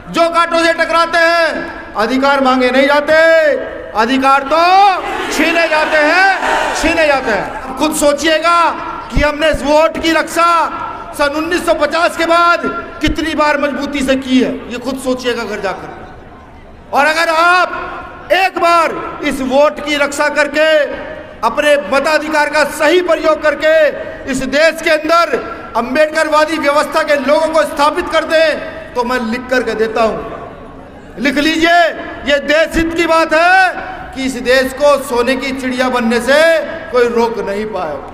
जो कांटों से टकराते हैं अधिकार मांगे नहीं जाते, अधिकार तो छीने जाते हैं। खुद सोचिएगा कि हमने इस वोट की रक्षा सन 1950 के बाद कितनी बार मजबूती से की है, ये खुद सोचिएगा घर जाकर। और अगर आप एक बार इस वोट की रक्षा करके अपने मताधिकार का सही प्रयोग करके इस देश के अंदर अंबेडकरवादी व्यवस्था के लोगों को स्थापित कर दें तो मैं लिख करके देता हूं, लिख लीजिए, ये देश हित की बात है कि इस देश को सोने की चिड़िया बनने से कोई रोक नहीं पाएगा।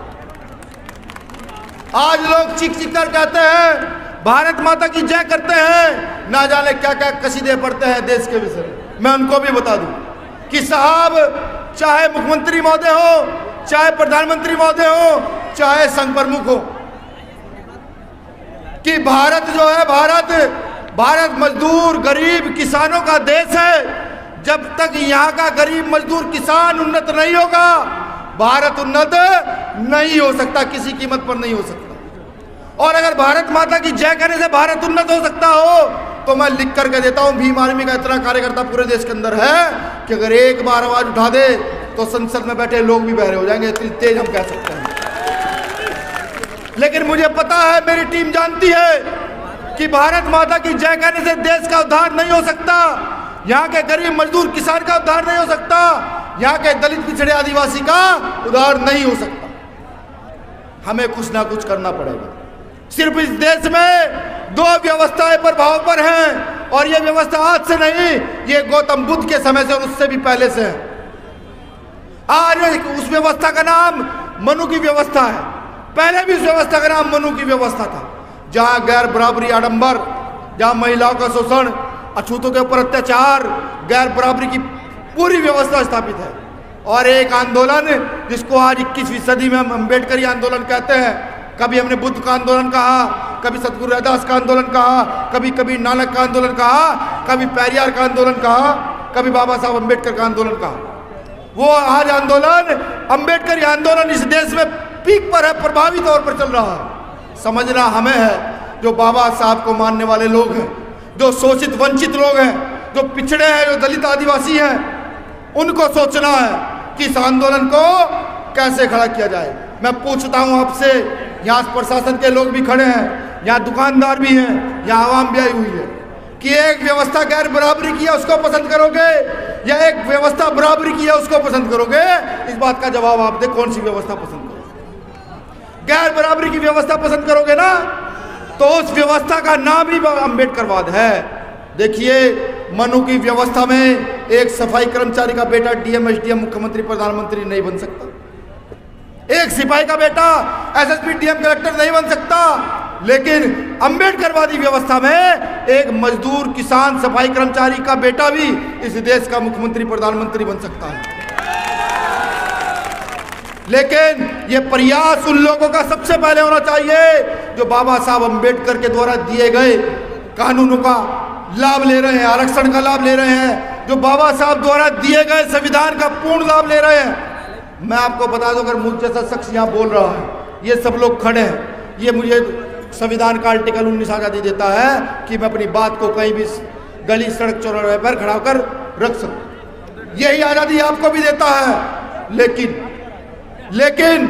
आज लोग चीख चीख कर कहते हैं भारत माता की जय करते हैं, ना जाने क्या क्या कसीदे पढ़ते हैं देश के विषय में। मैं उनको भी बता दूं कि साहब, चाहे मुख्यमंत्री महोदय हो, चाहे प्रधानमंत्री महोदय हो, चाहे संघ प्रमुख हो, कि भारत जो है भारत मजदूर गरीब किसानों का देश है। जब तक यहाँ का गरीब मजदूर किसान उन्नत नहीं होगा भारत उन्नत नहीं हो सकता, किसी कीमत पर नहीं हो सकता। और अगर भारत माता की जय कहने से भारत उन्नत हो सकता हो तो मैं लिख करके देता हूं, भीम आर्मी का इतना कार्यकर्ता पूरे देश के अंदर है कि अगर एक बार आवाज उठा दे तो संसद में बैठे लोग भी बहरे हो जाएंगे, इतनी तेज हम कह सकते हैं। लेकिन मुझे पता है, मेरी टीम जानती है कि भारत माता की जय कहने से देश का उद्धार नहीं हो सकता, यहाँ के गरीब मजदूर किसान का उद्धार नहीं हो सकता, यहाँ के दलित पिछड़े आदिवासी का उद्धार नहीं हो सकता। हमें कुछ ना कुछ करना पड़ेगा। सिर्फ इस देश में दो व्यवस्थाएं प्रभाव पर हैं और ये व्यवस्था आज से नहीं, ये गौतम बुद्ध के समय से और उससे भी पहले से है। आज उस व्यवस्था का नाम मनु की व्यवस्था है, पहले भी उस व्यवस्था का नाम मनु की व्यवस्था था, जहां गैर बराबरी आडंबर, जहां महिलाओं का शोषण, अछूतों के ऊपर अत्याचार, गैर बराबरी की पूरी व्यवस्था स्थापित है। और एक आंदोलन जिसको आज 21वीं सदी में हम अम्बेडकरी आंदोलन कहते हैं, कभी हमने बुद्ध का आंदोलन कहा, कभी सतगुरु रविदास का आंदोलन कहा, कभी कभी नानक का आंदोलन कहा, कभी पेरियार का आंदोलन कहा, कभी बाबा साहब अम्बेडकर का आंदोलन कहा। वो आज आंदोलन अम्बेडकरी आंदोलन इस देश में पीक पर है, प्रभावी तौर पर चल रहा है। समझना हमें है, जो बाबा साहब को मानने वाले लोग हैं, जो शोषित वंचित लोग हैं, जो पिछड़े हैं, जो दलित आदिवासी हैं, उनको सोचना है कि इस आंदोलन को कैसे खड़ा किया जाए। मैं पूछता हूं आपसे, यहाँ प्रशासन के लोग भी खड़े हैं, यहाँ दुकानदार भी हैं, यहाँ आवाम भी आई हुई है, कि एक व्यवस्था गैर बराबरी की है उसको पसंद करोगे या एक व्यवस्था बराबरी की है उसको पसंद करोगे? इस बात का जवाब आप दे, कौन सी व्यवस्था पसंद करोगे? गैर बराबरी की व्यवस्था पसंद करोगे ना, तो उस व्यवस्था का नाम ही अम्बेडकरवाद है। देखिए, मनु की व्यवस्था में एक सफाई कर्मचारी का बेटा डीएम, एसडीएम, मुख्यमंत्री, प्रधानमंत्री नहीं बन सकता। एक सिपाही का बेटा एसएसपी, डीएम, कलेक्टर नहीं बन सकता। लेकिन अम्बेडकरवादी व्यवस्था में एक मजदूर, किसान, सफाई कर्मचारी का बेटा भी इस देश का मुख्यमंत्री, प्रधानमंत्री बन सकता है। लेकिन ये प्रयास उन लोगों का सबसे पहले होना चाहिए जो बाबा साहब अम्बेडकर के द्वारा दिए गए कानूनों का लाभ ले रहे हैं, आरक्षण का लाभ ले रहे हैं, जो बाबा साहब द्वारा दिए गए संविधान का पूर्ण लाभ ले रहे हैं। मैं आपको बता दूं, अगर मुझ जैसा शख्स यहाँ बोल रहा है, ये सब लोग खड़े हैं, ये मुझे संविधान का आर्टिकल 19 आज़ादी देता है कि मैं अपनी बात को कहीं भी गली, सड़क, चौराहे पर खड़ा होकर रख सकूं। यही आज़ादी आपको भी देता है। लेकिन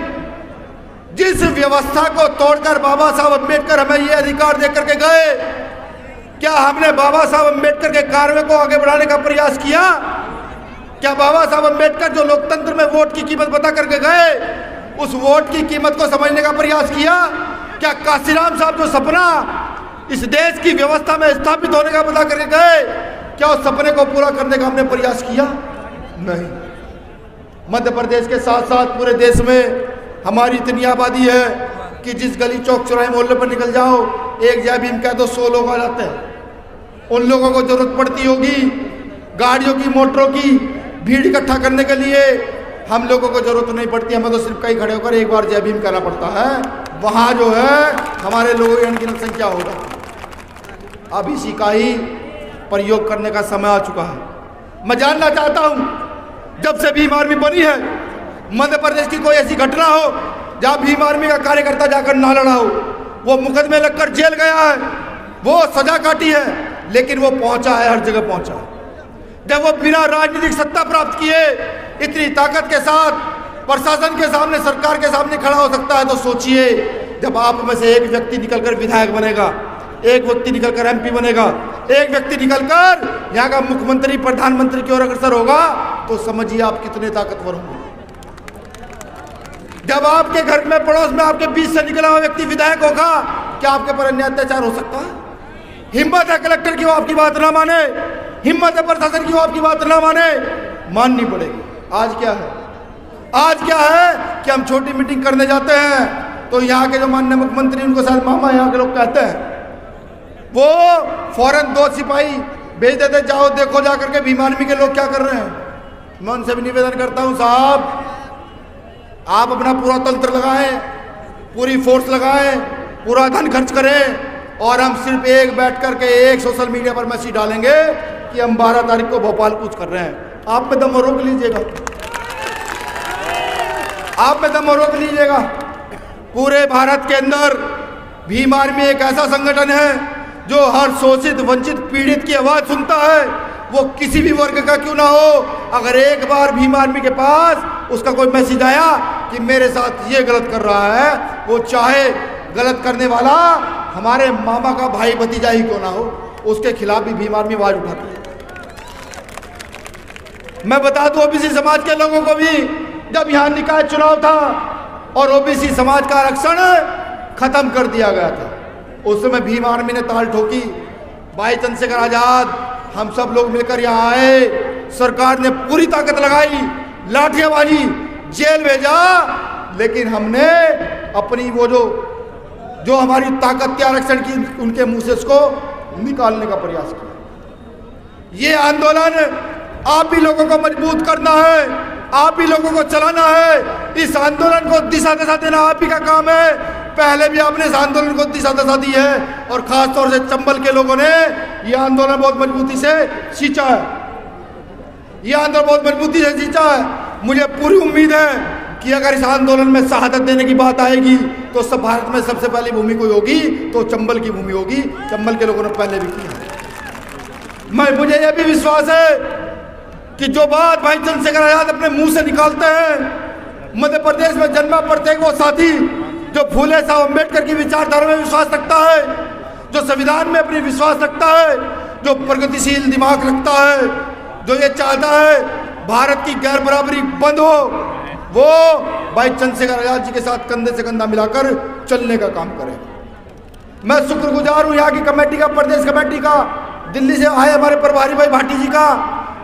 जिस व्यवस्था को तोड़कर बाबा साहब अम्बेडकर हमें ये अधिकार देकर के गए, क्या हमने बाबा साहब अम्बेडकर के कार्य को आगे बढ़ाने का प्रयास किया? क्या बाबा साहब अम्बेडकर जो लोकतंत्र में वोट की कीमत बता करके गए, उस वोट की कीमत को समझने का प्रयास किया? क्या काशीराम साहब जो सपना इस देश की व्यवस्था में स्थापित होने का बता करके गए, क्या उस सपने को पूरा करने का हमने प्रयास किया? नहीं। मध्य प्रदेश के साथ साथ पूरे देश में हमारी इतनी आबादी है कि जिस गली, चौक, चौराहे, मोहल्ले पर निकल जाओ, एक जय भीम कह दो 100 लोग आ जाते हैं। उन लोगों को जरूरत पड़ती होगी गाड़ियों की, मोटरों की, भीड़ इकट्ठा करने के लिए। हम लोगों को जरूरत नहीं पड़ती, हमें तो सिर्फ कहीं खड़े होकर एक बार जय भीम कहना पड़ता है, वहाँ जो है हमारे लोगों की अनगिनत संख्या हो जाती। अब इसी का ही प्रयोग करने का समय आ चुका है। मैं जानना चाहता हूँ, जब से भीम आर्मी बनी है, मध्य प्रदेश की कोई ऐसी घटना हो जहाँ भीम आर्मी का कार्यकर्ता जाकर ना लड़ा हो, वो मुकदमे लगकर जेल गया है, वो सजा काटी है, लेकिन वो पहुंचा है, हर जगह पहुंचा है। जब वो बिना राजनीतिक सत्ता प्राप्त किए इतनी ताकत के साथ प्रशासन के सामने, सरकार के सामने खड़ा हो सकता है, तो सोचिए जब आप में से एक व्यक्ति निकलकर विधायक बनेगा, एक व्यक्ति निकलकर एमपी बनेगा, एक व्यक्ति निकलकर यहाँ का मुख्यमंत्री, प्रधानमंत्री की ओर अग्रसर होगा, तो समझिए आप कितने ताकतवर होंगे। जब आपके घर में, पड़ोस में आपके बीच से निकला हुआ व्यक्ति विधायक होगा, क्या आपके पर अन्याय अत्याचार हो सकता है? हिम्मत है कलेक्टर की वो आपकी बात ना माने, हिम्मत है प्रशासन की वो आपकी बात ना माने, माननी पड़ेगी। आज क्या है, आज क्या है कि हम छोटी मीटिंग करने जाते हैं तो यहाँ के जो माननीय मुख्यमंत्री, उनको शायद मामा यहाँ के लोग कहते हैं, वो फौरन 2 सिपाही भेज देते, जाओ देखो जाकर के भीम आर्मी के लोग क्या कर रहे हैं। मैं उनसे भी निवेदन करता हूँ, साहब आप अपना पूरा तंत्र लगाएं, पूरी फोर्स लगाएं, पूरा धन खर्च करें, और हम सिर्फ एक बैठ करके एक सोशल मीडिया पर मैसेज डालेंगे कि हम 12 तारीख को भोपाल कूच कर रहे हैं। आप में दम रोक लीजिएगा, आप में दम रोक लीजिएगा। पूरे भारत के अंदर भीम आर्मी एक ऐसा संगठन है जो हर शोषित, वंचित, पीड़ित की आवाज सुनता है, वो किसी भी वर्ग का क्यों ना हो। अगर एक बार भीम आर्मी के पास उसका कोई मैसेज आया कि मेरे साथ ये गलत कर रहा है, वो चाहे गलत करने वाला हमारे मामा का भाई भतीजा ही क्यों ना हो, उसके खिलाफ भी भीम आर्मी आवाज उठाती है। मैं बता दूं ओबीसी समाज के लोगों को भी, जब यहाँ निकाय चुनाव था और ओबीसी समाज का आरक्षण खत्म कर दिया गया था, उस समय भीम आर्मी ने ताल ठोकी, भाई चंद्रशेखर आजाद, हम सब लोग मिलकर यहाँ आए, सरकार ने पूरी ताकत लगाई, लाठियां बाजी, जेल भेजा, लेकिन हमने अपनी वो जो हमारी ताकत के आरक्षण की, उनके मुंह से उसको निकालने का प्रयास किया। ये आंदोलन आप ही लोगों को मजबूत करना है, आप ही लोगों को चलाना है। इस आंदोलन को दिशा दशा देना आप ही का काम है। पहले भी आपने इस आंदोलन को दिशा दशा दी है, और खास तौर से चंबल के लोगों ने यह आंदोलन बहुत मजबूती से सींचा है, यह आंदोलन बहुत मजबूती से सींचा है। मुझे पूरी उम्मीद है कि अगर इस आंदोलन में शहादत देने की बात आएगी तो सब भारत में सबसे पहली भूमि कोई होगी तो चंबल की भूमि होगी। चंबल के लोगों ने पहले भी किया। मुझे यह भी विश्वास है कि जो बात भाई चंद्रशेखर आजाद अपने मुंह से निकालते हैं, मध्य प्रदेश में जन्मा प्रत्येक वो साथी जो फूले साहब अम्बेडकर की विचारधारा में विश्वास रखता है, जो संविधान में अपनी विश्वास रखता है, जो प्रगतिशील दिमाग रखता है, जो ये चाहता है भारत की गैर बराबरी बंद हो, वो भाई चंद्रशेखर आजाद जी के साथ कंधे से कंधा मिलाकर चलने का काम करे। मैं शुक्रगुजार हूँ यहाँ की कमेटी का, प्रदेश कमेटी का, दिल्ली से आए हमारे प्रभारी भाई भाटी जी का,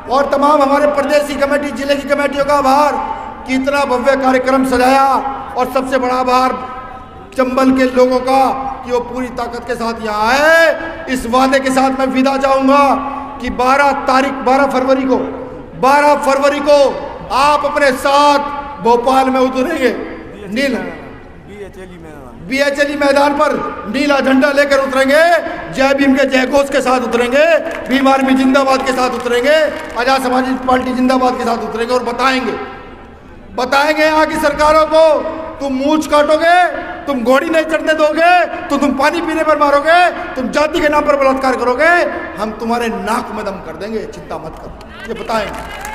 और तमाम हमारे प्रदेश की कमेटी, जिले की कमेटियों का आभार कि इतना भव्य कार्यक्रम सजाया, और सबसे बड़ा आभार चंबल के लोगों का कि वो पूरी ताकत के साथ यहाँ आए। इस वादे के साथ मैं विदा चाहूँगा कि 12 फरवरी को आप अपने साथ भोपाल में उतरेंगे, BHLE मैदान पर नीला झंडा लेकर उतरेंगे, जय भीम के जय घोष के साथ उतरेंगे, भीम आर्मी जिंदाबाद के साथ उतरेंगे, आजाद समाजी पार्टी जिंदाबाद के साथ उतरेंगे, और बताएंगे यहाँ की सरकारों को, तुम मूंछ काटोगे, तुम घोड़ी नहीं चढ़ने दोगे, तो तुम पानी पीने पर मारोगे, तुम जाति के नाम पर बलात्कार करोगे, हम तुम्हारे नाक में दम कर देंगे, चिंता मत करो, ये बताएंगे।